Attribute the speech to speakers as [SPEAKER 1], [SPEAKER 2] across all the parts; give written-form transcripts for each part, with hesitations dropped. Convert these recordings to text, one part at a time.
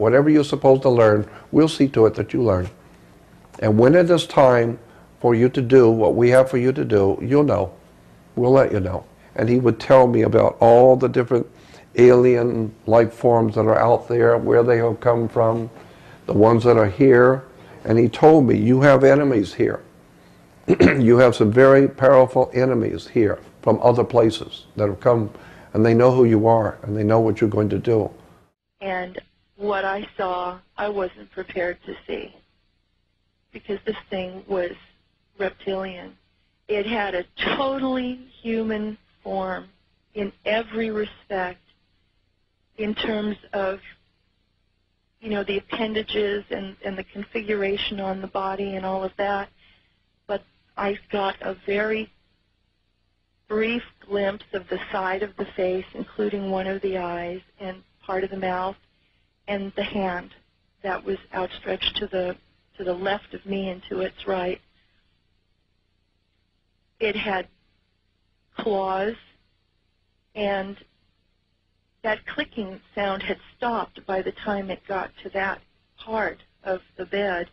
[SPEAKER 1] whatever you're supposed to learn, we'll see to it that you learn. And when it is time for you to do what we have for you to do, you'll know. We'll let you know. And he would tell me about all the different alien life forms that are out there, where they have come from, the ones that are here. And he told me, you have enemies here. You have some very powerful enemies here from other places that have come, and they know who you are, and they know what you're going to do.
[SPEAKER 2] And what I saw, I wasn't prepared to see, because this thing was reptilian. It had a totally human form in every respect, in terms of, you know, the appendages and the configuration on the body and all of that. But I got a very brief glimpse of the side of the face, including one of the eyes and part of the mouth, and the hand that was outstretched to the left of me and to its right. It had claws, and that clicking sound had stopped by the time it got to that part of the bed.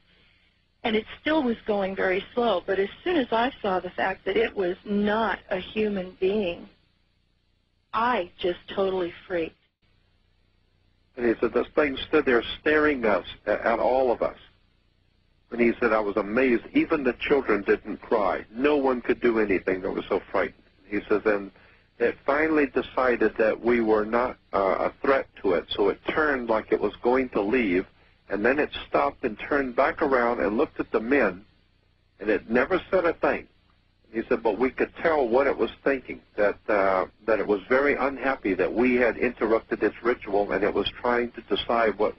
[SPEAKER 2] And it still was going very slow, but as soon as I saw the fact that it was not a human being, I just totally freaked.
[SPEAKER 3] And he said, this thing stood there staring us, at all of us. And he said, I was amazed. Even the children didn't cry. No one could do anything. They were so frightened. He says, and it finally decided that we were not a threat to it, so it turned like it was going to leave, and then it stopped and turned back around and looked at the men, and it never said a thing. He said, but we could tell what it was thinking, that it was very unhappy that we had interrupted its ritual, and it was trying to decide what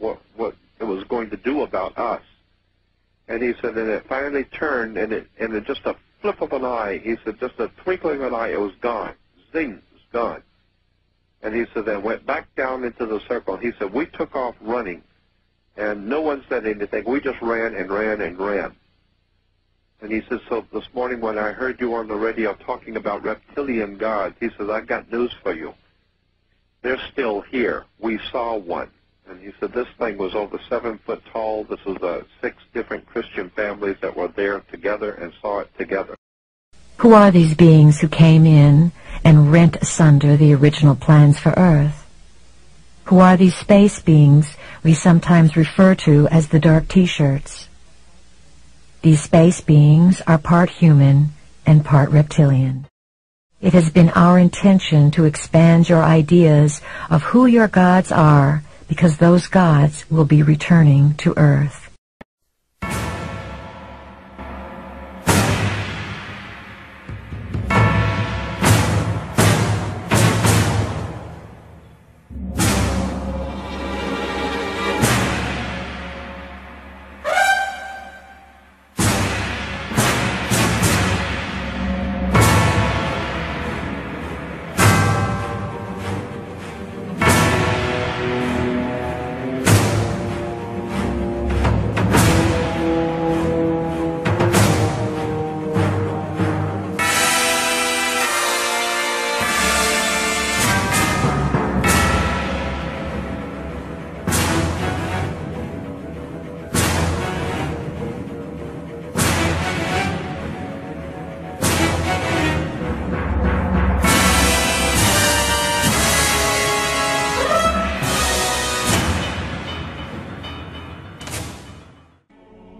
[SPEAKER 3] it was going to do about us. And he said, and it finally turned, and in just a flip of an eye, he said, just a twinkling of an eye, it was gone. Zing, it was gone. And he said, then went back down into the circle. He said, we took off running, and no one said anything. We just ran and ran and ran. And he says, so this morning when I heard you on the radio talking about reptilian gods, he says, I got news for you. They're still here. We saw one. And he said, this thing was over 7 foot tall. This was 6 different Christian families that were there together and saw it together.
[SPEAKER 4] Who are these beings who came in and rent asunder the original plans for Earth? Who are these space beings we sometimes refer to as the dark T-shirts? These space beings are part human and part reptilian. It has been our intention to expand your ideas of who your gods are, because those gods will be returning to Earth.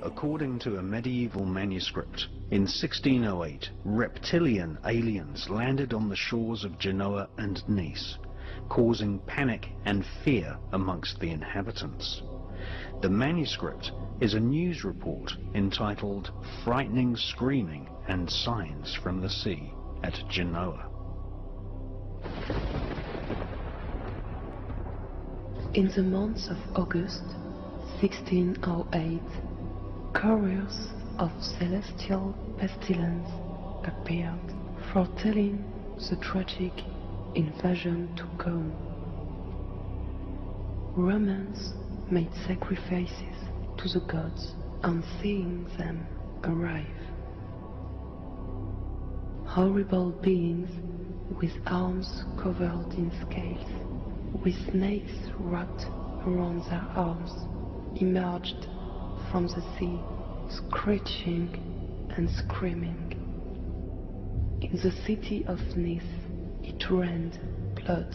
[SPEAKER 5] According to a medieval manuscript, in 1608, reptilian aliens landed on the shores of Genoa and Nice, causing panic and fear amongst the inhabitants. The manuscript is a news report entitled Frightening Screaming and Signs from the Sea at Genoa.
[SPEAKER 6] In the month of August 1608, couriers of celestial pestilence appeared, foretelling the tragic invasion to come. Romans made sacrifices to the gods on seeing them arrive. Horrible beings with arms covered in scales, with snakes wrapped around their arms emerged from the sea, screeching and screaming. In the city of Nice, it rained blood.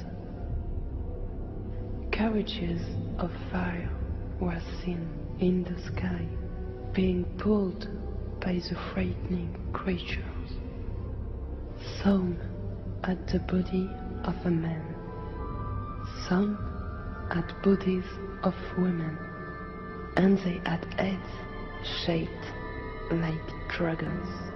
[SPEAKER 6] Carriages of fire were seen in the sky, being pulled by the frightening creatures. Some had the body of a man, some had bodies of women, and they had heads shaped like dragons.